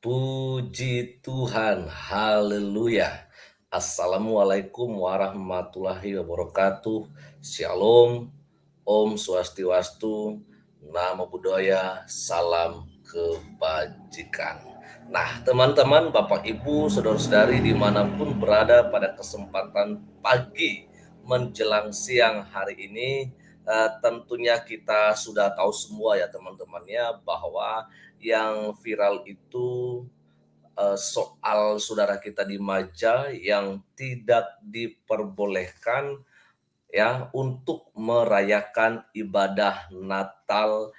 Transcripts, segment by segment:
Puji Tuhan, haleluya. Assalamualaikum warahmatullahi wabarakatuh. Shalom, Om Swastiwastu, Namo Buddhaya, salam kebajikan. Nah, teman-teman, Bapak Ibu, saudara-saudari dimanapun berada pada kesempatan pagi menjelang siang hari ini, tentunya kita sudah tahu semua ya teman-temannya bahwa yang viral itu soal saudara kita di Maja yang tidak diperbolehkan ya untuk merayakan ibadah Natal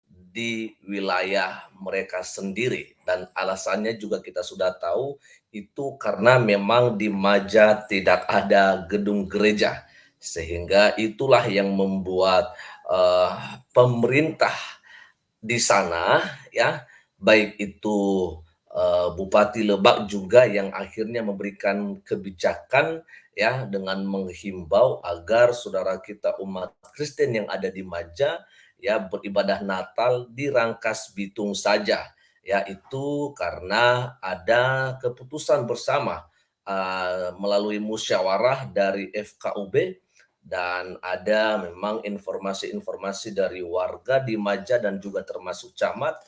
di wilayah mereka sendiri, dan alasannya juga kita sudah tahu itu karena memang di Maja tidak ada gedung gereja, sehingga itulah yang membuat pemerintah di sana ya, baik itu Bupati Lebak juga yang akhirnya memberikan kebijakan ya dengan menghimbau agar saudara kita umat Kristen yang ada di Maja ya beribadah Natal di Rangkas Bitung saja. Ya itu karena ada keputusan bersama melalui musyawarah dari FKUB, dan ada memang informasi-informasi dari warga di Maja dan juga termasuk camat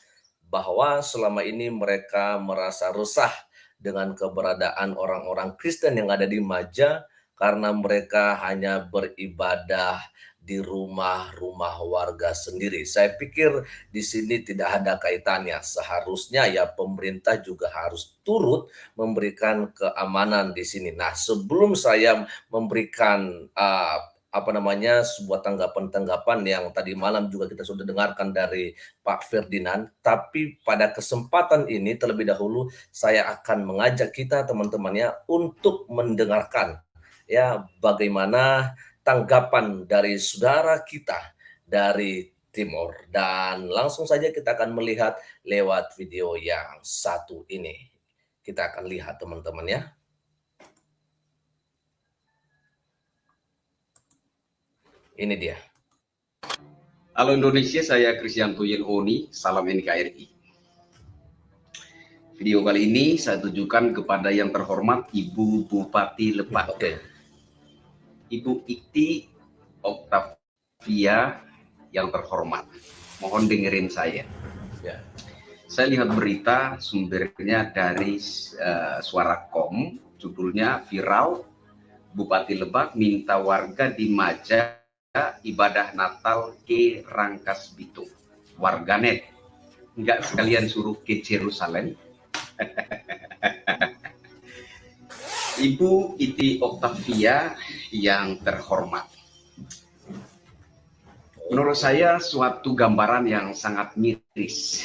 bahwa selama ini mereka merasa resah dengan keberadaan orang-orang Kristen yang ada di Maja karena mereka hanya beribadah di rumah-rumah warga sendiri. Saya pikir di sini tidak ada kaitannya. Seharusnya ya pemerintah juga harus turut memberikan keamanan di sini. Nah, sebelum saya memberikan sebuah tanggapan-tanggapan yang tadi malam juga kita sudah dengarkan dari Pak Ferdinand, tapi pada kesempatan ini terlebih dahulu saya akan mengajak kita teman-temannya untuk mendengarkan ya bagaimana tanggapan dari saudara kita dari Timur, dan langsung saja kita akan melihat lewat video yang satu ini. Kita akan lihat teman-teman ya. Ini dia. Halo Indonesia, saya Kristianto Yelhoni, salam NKRI. Video kali ini saya tujukan kepada yang terhormat Ibu Bupati Lebak. Ibu Iti Oktavia yang terhormat, mohon dengerin saya. Saya lihat berita sumbernya dari Suara.com, judulnya viral, Bupati Lebak minta warga di Maja ibadah Natal ke Rangkas Bitung. Warganet, enggak sekalian suruh ke Yerusalem? Ibu Iti Oktavia yang terhormat, menurut saya suatu gambaran yang sangat miris,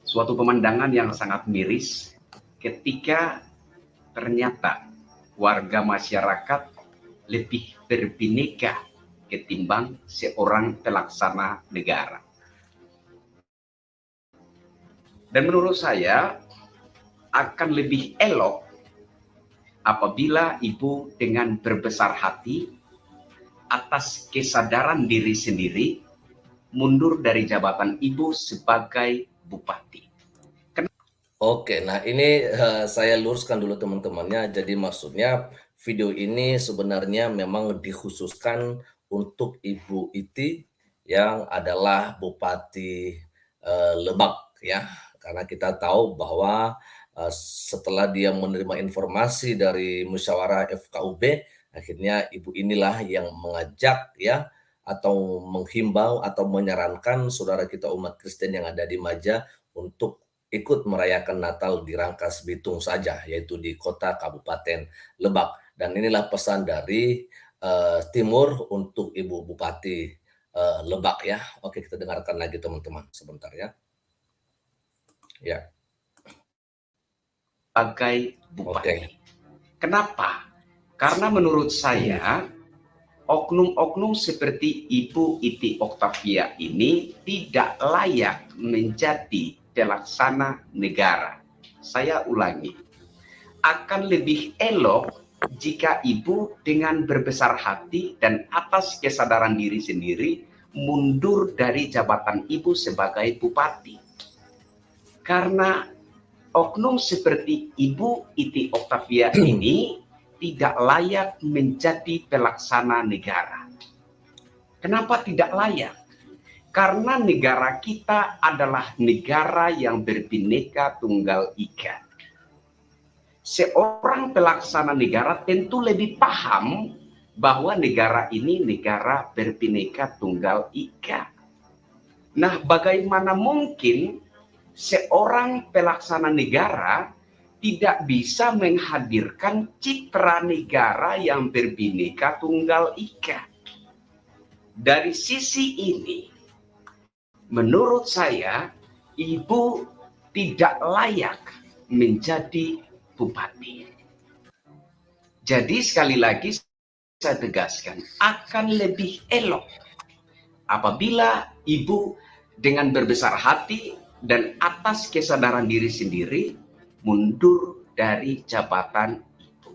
suatu pemandangan yang sangat miris ketika ternyata warga masyarakat lebih berbineka ketimbang seorang pelaksana negara. Dan menurut saya akan lebih elok apabila Ibu dengan berbesar hati atas kesadaran diri sendiri mundur dari jabatan Ibu sebagai bupati. Oke, nah ini saya luruskan dulu teman-temannya. Jadi maksudnya video ini sebenarnya memang dikhususkan untuk Ibu Iti yang adalah Bupati Lebak ya. Karena kita tahu bahwa setelah dia menerima informasi dari musyawarah FKUB, akhirnya Ibu inilah yang mengajak ya atau menghimbau atau menyarankan saudara kita umat Kristen yang ada di Maja untuk ikut merayakan Natal di Rangkas Bitung saja, yaitu di kota Kabupaten Lebak. Dan inilah pesan dari Timur untuk Ibu Bupati Lebak ya. Oke, kita dengarkan lagi teman-teman sebentar ya. Ya. Sebagai bupati. Kenapa? Karena menurut saya oknum-oknum seperti Ibu Iti Oktavia ini tidak layak menjadi pelaksana negara. Saya ulangi, akan lebih elok jika Ibu dengan berbesar hati dan atas kesadaran diri sendiri mundur dari jabatan Ibu sebagai bupati. Karena oknum seperti Ibu Iti Octavia ini tidak layak menjadi pelaksana negara. Kenapa tidak layak? Karena negara kita adalah negara yang berbineka tunggal ika. Seorang pelaksana negara tentu lebih paham bahwa negara ini negara berbineka tunggal ika. Nah, bagaimana mungkin seorang pelaksana negara tidak bisa menghadirkan citra negara yang berbineka tunggal ika? Dari sisi ini, menurut saya, Ibu tidak layak menjadi bupati. Jadi sekali lagi saya tegaskan, akan lebih elok apabila Ibu dengan berbesar hati dan atas kesadaran diri sendiri mundur dari jabatan itu.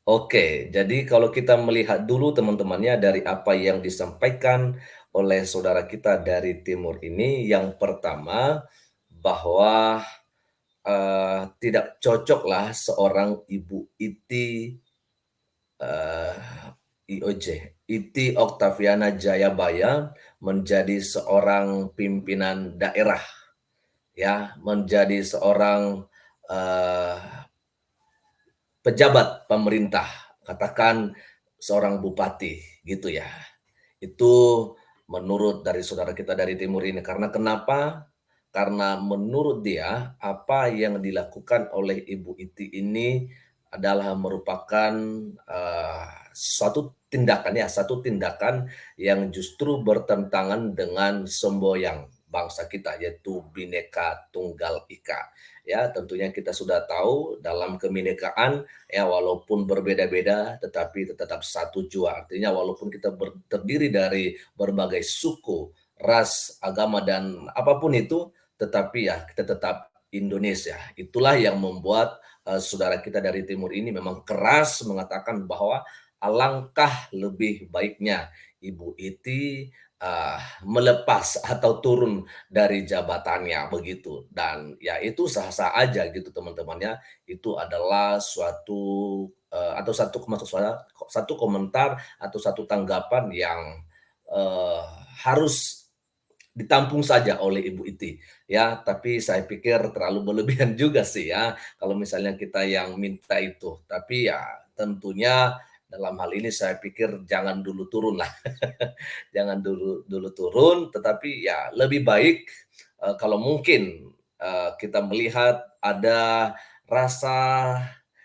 Oke, jadi kalau kita melihat dulu teman-temannya dari apa yang disampaikan oleh saudara kita dari timur ini, yang pertama bahwa tidak cocoklah seorang Ibu Iti IOJ, Iti Octaviana Jayabaya menjadi seorang pimpinan daerah, ya, menjadi seorang pejabat pemerintah, katakan seorang bupati, gitu ya. Itu menurut dari saudara kita dari timur ini. Karena kenapa? Karena menurut dia, apa yang dilakukan oleh Ibu Iti ini adalah merupakan satu tindakan yang justru bertentangan dengan semboyan bangsa kita, yaitu Bhinneka Tunggal Ika. Ya, tentunya kita sudah tahu dalam kebinekaan, ya, walaupun berbeda-beda tetapi tetap satu jua. Artinya walaupun kita terdiri dari berbagai suku, ras, agama dan apapun itu, tetapi ya kita tetap Indonesia. Itulah yang membuat saudara kita dari timur ini memang keras mengatakan bahwa alangkah lebih baiknya Ibu Iti melepas atau turun dari jabatannya begitu. Dan ya itu sah-sah aja gitu teman-temannya. Itu adalah suatu atau satu komentar atau satu tanggapan yang harus ditampung saja oleh Ibu Iti, ya. Tapi saya pikir terlalu berlebihan juga sih ya, kalau misalnya kita yang minta itu. Tapi ya tentunya dalam hal ini saya pikir jangan dulu turun lah. Jangan dulu turun, tetapi ya lebih baik, kalau mungkin, kita melihat ada rasa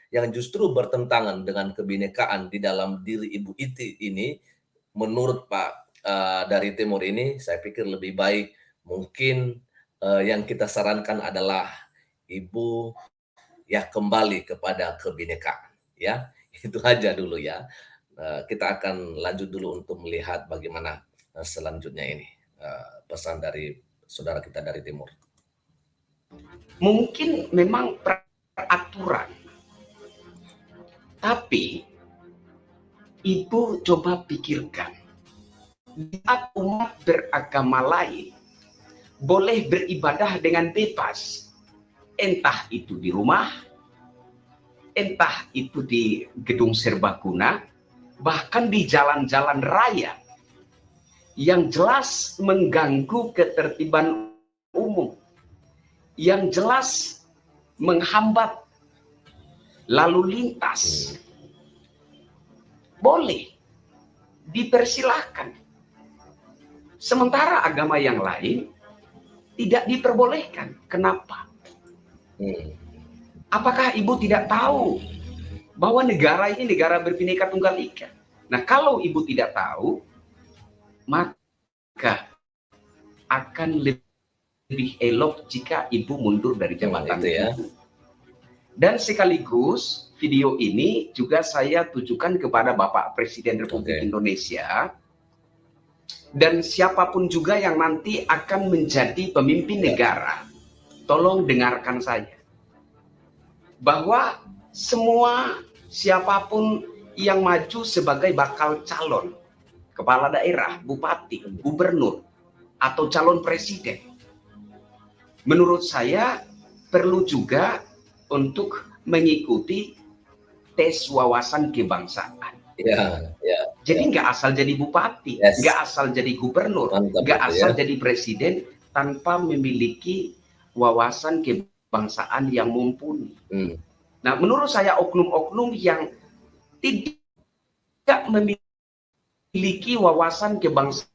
yang justru bertentangan dengan kebinekaan di dalam diri Ibu Iti ini, menurut Pak, dari timur ini, saya pikir lebih baik mungkin, yang kita sarankan adalah Ibu ya kembali kepada kebinekaan, ya. Itu aja dulu ya. Kita akan lanjut dulu untuk melihat bagaimana, selanjutnya ini, pesan dari saudara kita dari timur. Mungkin memang peraturan, tapi Ibu coba pikirkan, saat umat beragama lain boleh beribadah dengan bebas, entah itu di rumah, entah itu di gedung serbaguna, bahkan di jalan-jalan raya yang jelas mengganggu ketertiban umum, yang jelas menghambat lalu lintas. Boleh, dipersilahkan. Sementara agama yang lain tidak diperbolehkan. Kenapa? Apakah Ibu tidak tahu bahwa negara ini negara berbineka tunggal ika? Nah, kalau Ibu tidak tahu, maka akan lebih elok jika Ibu mundur dari jabatan itu ya. Dan sekaligus video ini juga saya tujukan kepada Bapak Presiden Republik Indonesia dan siapapun juga yang nanti akan menjadi pemimpin negara. Tolong dengarkan saya. Bahwa semua siapapun yang maju sebagai bakal calon kepala daerah, bupati, gubernur, atau calon presiden, menurut saya perlu juga untuk mengikuti tes wawasan kebangsaan. Ya, ya, Jadi ya. nggak asal jadi bupati, nggak Yes, asal jadi gubernur, mantap nggak itu ya. asal jadi presiden tanpa memiliki wawasan kebangsaan yang mumpuni. Hmm. Nah, menurut saya oknum-oknum yang tidak memiliki wawasan kebangsaan,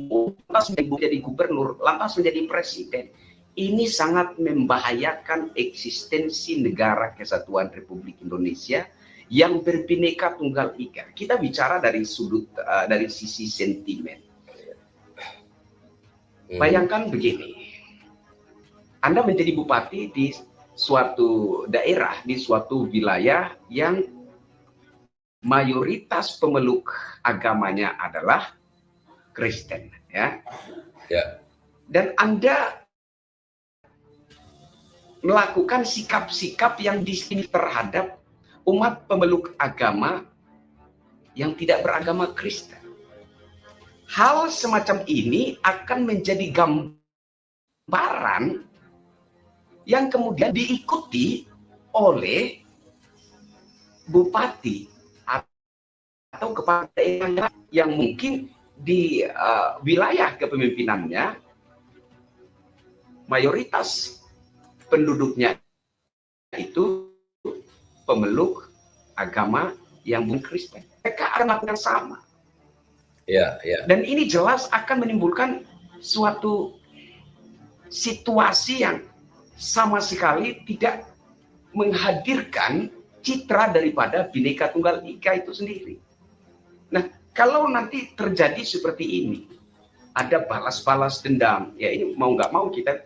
lantas menjadi gubernur, lantas menjadi presiden, ini sangat membahayakan eksistensi negara kesatuan Republik Indonesia yang berbineka tunggal ika. Kita bicara dari dari sisi sentimen. Bayangkan begini, Anda menjadi bupati di suatu daerah, di suatu wilayah yang mayoritas pemeluk agamanya adalah Kristen, ya. Ya. Dan Anda melakukan sikap-sikap yang diskriminatif terhadap umat pemeluk agama yang tidak beragama Kristen. Hal semacam ini akan menjadi gambaran yang kemudian diikuti oleh bupati atau kepala daerah yang mungkin di wilayah kepemimpinannya mayoritas penduduknya itu pemeluk agama yang bukan Kristen. Mereka akan melakukan sama. Ya, ya. Dan ini jelas akan menimbulkan suatu situasi yang sama sekali tidak menghadirkan citra daripada Bhinneka Tunggal Ika itu sendiri. Nah, kalau nanti terjadi seperti ini, ada balas-balas dendam, ya ini mau nggak mau kita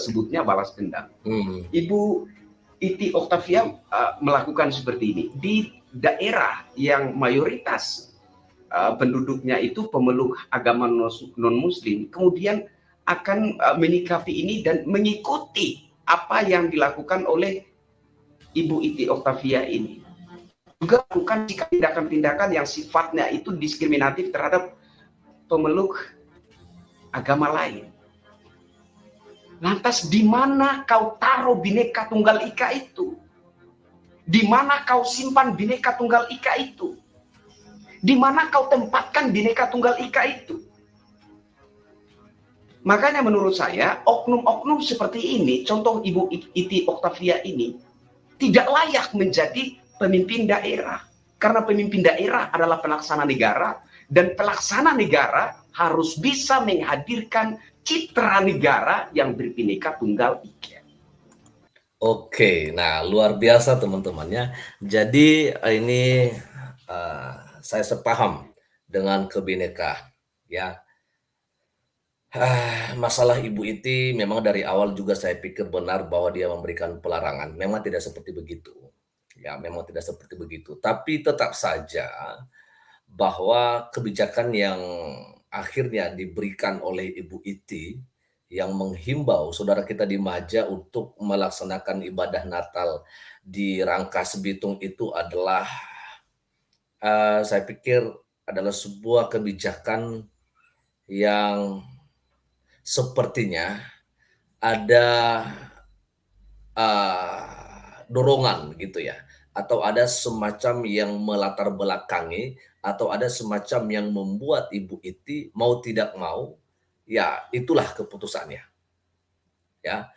sebutnya balas dendam. Ibu Iti Octavia melakukan seperti ini di daerah yang mayoritas penduduknya itu pemeluk agama non-muslim, kemudian akan menyikapi ini dan mengikuti apa yang dilakukan oleh Ibu Iti Octavia ini. Juga bukan tindakan-tindakan yang sifatnya itu diskriminatif terhadap pemeluk agama lain. Lantas di mana kau taruh Bhinneka Tunggal Ika itu? Di mana kau simpan Bhinneka Tunggal Ika itu? Di mana kau tempatkan Bhinneka Tunggal Ika itu? Makanya menurut saya oknum-oknum seperti ini, contoh Ibu Iti Octavia ini, tidak layak menjadi pemimpin daerah. Karena pemimpin daerah adalah pelaksana negara, dan pelaksana negara harus bisa menghadirkan citra negara yang berbhinneka tunggal ika. Oke, nah luar biasa teman-temannya. Jadi ini saya sepaham dengan Kebhinneka, ya. Masalah Ibu Iti memang dari awal juga saya pikir benar bahwa dia memberikan pelarangan. Memang tidak seperti begitu. Ya, memang tidak seperti begitu. Tapi tetap saja bahwa kebijakan yang akhirnya diberikan oleh Ibu Iti yang menghimbau saudara kita di Maja untuk melaksanakan ibadah Natal di Rangkas Bitung itu adalah saya pikir adalah sebuah kebijakan yang sepertinya ada dorongan gitu ya, atau ada semacam yang melatar belakangi, atau ada semacam yang membuat Ibu Iti mau tidak mau, ya itulah keputusannya. Ya,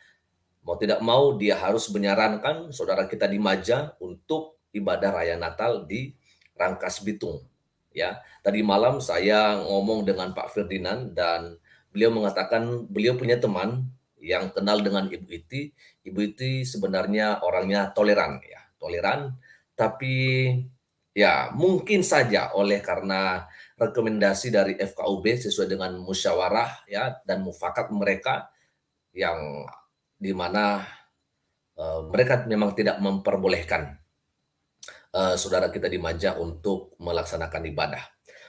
mau tidak mau dia harus menyarankan saudara kita di Maja untuk ibadah raya Natal di Rangkas Bitung. Ya, tadi malam saya ngomong dengan Pak Ferdinand dan beliau mengatakan beliau punya teman yang kenal dengan Ibu Iti. Ibu Iti sebenarnya orangnya toleran ya, toleran, tapi ya mungkin saja oleh karena rekomendasi dari FKUB sesuai dengan musyawarah ya dan mufakat mereka yang di mana mereka memang tidak memperbolehkan saudara kita di Maja untuk melaksanakan ibadah.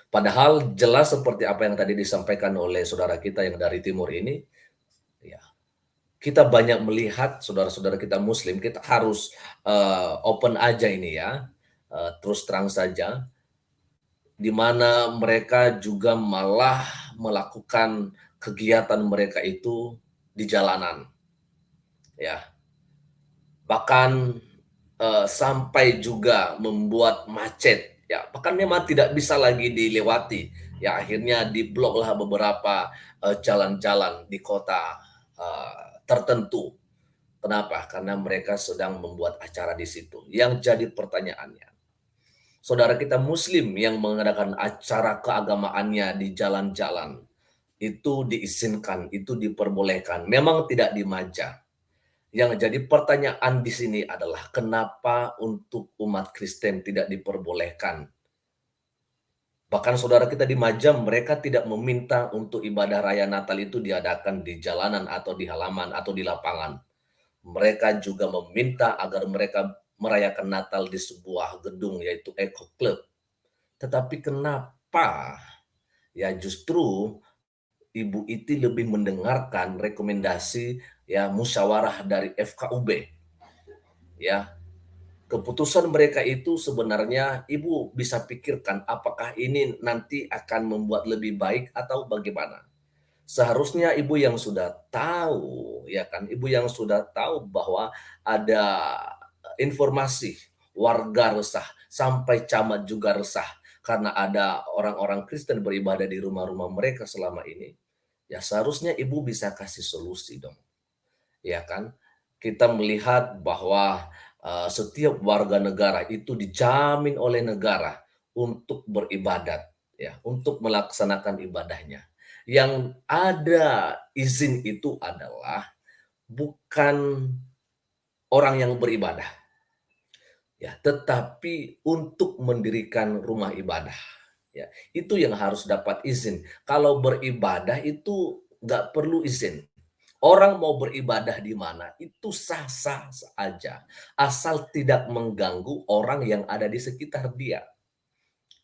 Padahal jelas seperti apa yang tadi disampaikan oleh saudara kita yang dari timur ini, ya kita banyak melihat saudara-saudara kita Muslim, kita harus open aja ini ya, terus terang saja, di mana mereka juga malah melakukan kegiatan mereka itu di jalanan. ya. Bahkan sampai juga membuat macet, ya. Bahkan memang tidak bisa lagi dilewati, ya. Akhirnya dibloklah beberapa jalan-jalan di kota tertentu. Kenapa? Karena mereka sedang membuat acara di situ. Yang jadi pertanyaannya, saudara kita Muslim yang mengadakan acara keagamaannya di jalan-jalan, itu diizinkan, itu diperbolehkan, memang tidak dimaja. Yang jadi pertanyaan di sini adalah kenapa untuk umat Kristen tidak diperbolehkan? Bahkan saudara kita di Majam, mereka tidak meminta untuk ibadah raya Natal itu diadakan di jalanan atau di halaman atau di lapangan. Mereka juga meminta agar mereka merayakan Natal di sebuah gedung yaitu Eco Club. Tetapi kenapa ya justru Ibu Iti lebih mendengarkan rekomendasi ya musyawarah dari FKUB, ya. Keputusan mereka itu sebenarnya Ibu bisa pikirkan apakah ini nanti akan membuat lebih baik atau bagaimana. Seharusnya Ibu yang sudah tahu, ya kan, Ibu yang sudah tahu bahwa ada informasi warga resah, sampai camat juga resah karena ada orang-orang Kristen beribadah di rumah-rumah mereka selama ini. Ya seharusnya Ibu bisa kasih solusi dong, ya kan? Kita melihat bahwa setiap warga negara itu dijamin oleh negara untuk beribadat, ya, untuk melaksanakan ibadahnya. Yang ada izin itu adalah bukan orang yang beribadah, ya, tetapi untuk mendirikan rumah ibadah. Ya, itu yang harus dapat izin. Kalau beribadah itu nggak perlu izin. Orang mau beribadah di mana itu sah-sah saja, asal tidak mengganggu orang yang ada di sekitar dia,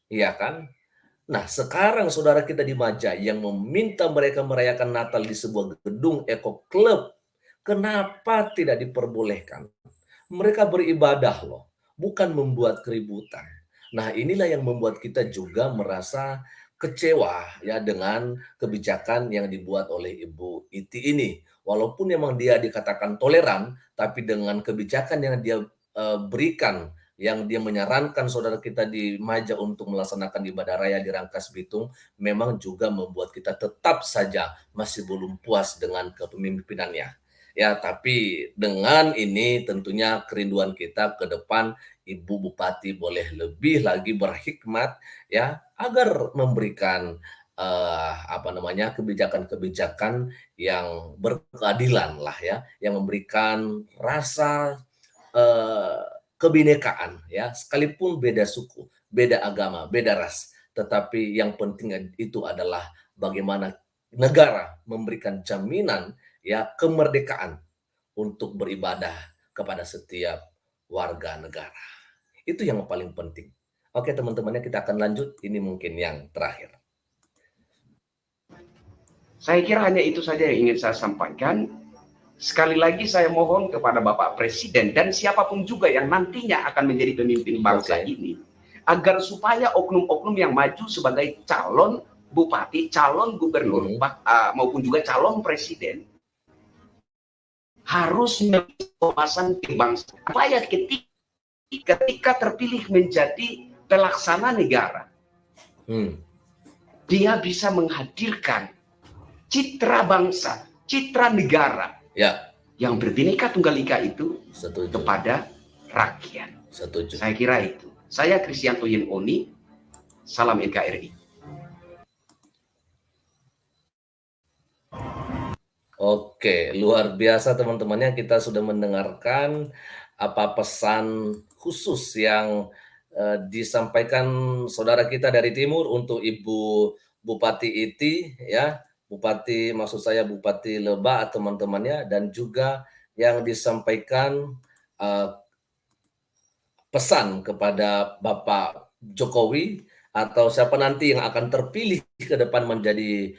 iya kan? Nah, sekarang saudara kita di Maja yang meminta mereka merayakan Natal di sebuah gedung Eco Club, kenapa tidak diperbolehkan? Mereka beribadah loh, bukan membuat keributan. Nah, inilah yang membuat kita juga merasa kecewa ya dengan kebijakan yang dibuat oleh Ibu Iti ini. Walaupun memang dia dikatakan toleran, tapi dengan kebijakan yang dia berikan, yang dia menyarankan saudara kita di Maja untuk melaksanakan ibadah raya di Rangkas Bitung, memang juga membuat kita tetap saja masih belum puas dengan kepemimpinannya. Ya, tapi dengan ini tentunya kerinduan kita ke depan Ibu Bupati boleh lebih lagi berhikmat ya agar memberikan apa namanya kebijakan-kebijakan yang berkeadilan lah ya, yang memberikan rasa eh, kebinekaan ya, sekalipun beda suku, beda agama, beda ras, tetapi yang penting itu adalah bagaimana negara memberikan jaminan ya kemerdekaan untuk beribadah kepada setiap warga negara. Itu yang paling penting. Oke teman-temannya kita akan lanjut, ini mungkin yang terakhir. Saya kira hanya itu saja yang ingin saya sampaikan. Sekali lagi saya mohon kepada Bapak Presiden dan siapapun juga yang nantinya akan menjadi pemimpin bangsa ini, agar supaya oknum-oknum yang maju sebagai calon bupati, calon gubernur, maupun juga calon presiden, harus memiliki wawasan kebangsaan. Supaya ketika terpilih menjadi pelaksana negara, dia bisa menghadirkan citra bangsa, citra negara ya, yang berbineka tunggal ika itu setuju kepada rakyat. Setuju. Saya kira itu. Saya Kristianto Yen Oni, salam NKRI. Oke, luar biasa teman-temannya, kita sudah mendengarkan apa pesan khusus yang disampaikan saudara kita dari timur untuk Ibu Bupati Iti ya, Bupati maksud saya Bupati Lebak teman-temannya, dan juga yang disampaikan pesan kepada Bapak Jokowi atau siapa nanti yang akan terpilih ke depan menjadi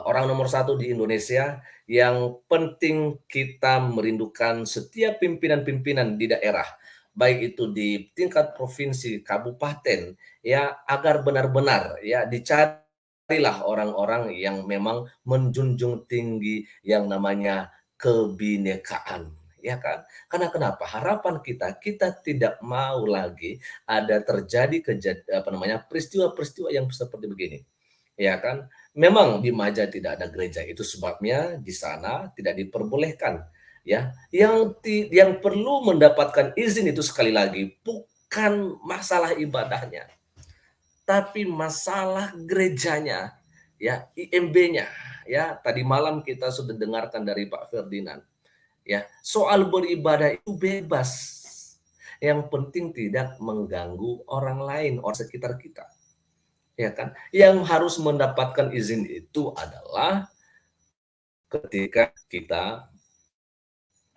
orang nomor 1 di Indonesia. Yang penting kita merindukan setiap pimpinan-pimpinan di daerah, baik itu di tingkat provinsi, kabupaten, ya agar benar-benar ya dicarilah orang-orang yang memang menjunjung tinggi yang namanya kebinekaan. ya kan? Karena kenapa? Harapan kita tidak mau lagi ada terjadi peristiwa-peristiwa yang seperti begini, ya kan? Memang di Maja tidak ada gereja, itu sebabnya di sana tidak diperbolehkan, ya. Yang perlu mendapatkan izin itu sekali lagi bukan masalah ibadahnya, tapi masalah gerejanya, ya, IMB-nya, ya. Tadi malam kita sudah dengarkan dari Pak Ferdinand, ya, soal beribadah itu bebas. Yang penting tidak mengganggu orang lain, orang sekitar kita. Ya kan? Yang harus mendapatkan izin itu adalah ketika kita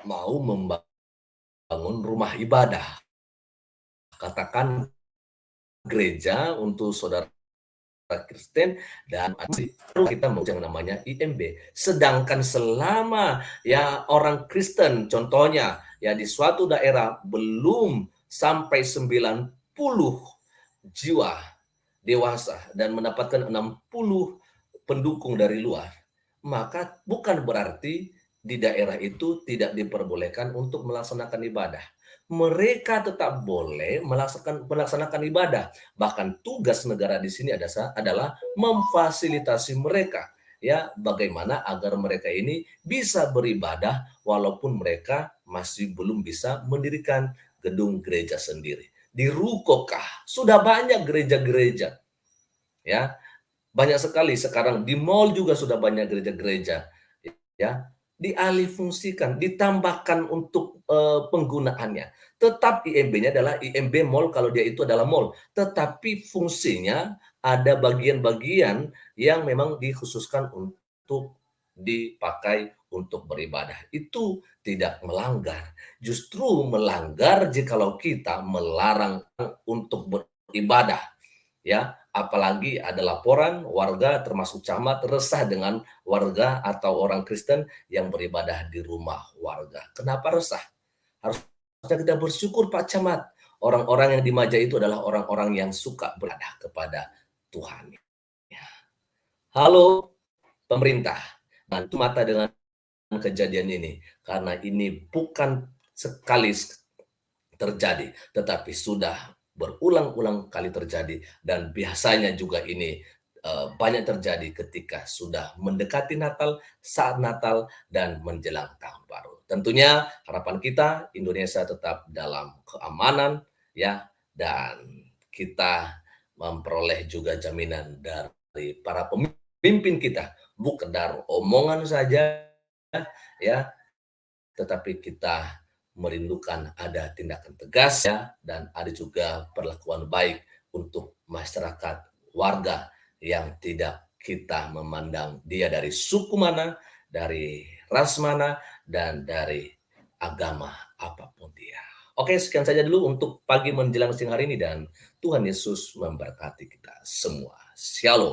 mau membangun rumah ibadah. Katakan gereja untuk saudara Kristen dan kita mau yang namanya IMB. Sedangkan selama ya orang Kristen contohnya ya di suatu daerah belum sampai 90 jiwa dewasa dan mendapatkan 60 pendukung dari luar, maka bukan berarti di daerah itu tidak diperbolehkan untuk melaksanakan ibadah. Mereka tetap boleh melaksanakan ibadah. Bahkan tugas negara di sini adalah memfasilitasi mereka, ya, bagaimana agar mereka ini bisa beribadah walaupun mereka masih belum bisa mendirikan gedung gereja sendiri. Di Rukokah sudah banyak gereja-gereja, ya, banyak sekali sekarang di mall juga sudah banyak gereja-gereja, ya, dialihfungsikan, ditambahkan untuk penggunaannya. Tetap IMB-nya adalah IMB mall kalau dia itu adalah mall, tetapi fungsinya ada bagian-bagian yang memang dikhususkan untuk dipakai untuk beribadah. Itu tidak melanggar. Justru melanggar jikalau kita melarang untuk beribadah, ya, apalagi ada laporan warga termasuk camat resah dengan warga atau orang Kristen yang beribadah di rumah warga. Kenapa resah? Harusnya kita bersyukur Pak Camat. Orang-orang yang di Maja itu adalah orang-orang yang suka beribadah kepada Tuhan. Ya. Halo pemerintah, bantu mata dengan kejadian ini karena ini bukan sekali terjadi, tetapi sudah berulang-ulang kali terjadi dan biasanya juga ini banyak terjadi ketika sudah mendekati Natal, saat Natal dan menjelang tahun baru. Tentunya harapan kita Indonesia tetap dalam keamanan, ya, dan kita memperoleh juga jaminan dari para pemimpin kita, bukan dari omongan saja, ya, tetapi kita merindukan ada tindakan tegas, ya, dan ada juga perlakuan baik untuk masyarakat warga yang tidak kita memandang dia dari suku mana, dari ras mana, dan dari agama apapun dia. Oke, sekian saja dulu untuk pagi menjelang siang hari ini dan Tuhan Yesus memberkati kita semua. Shalom.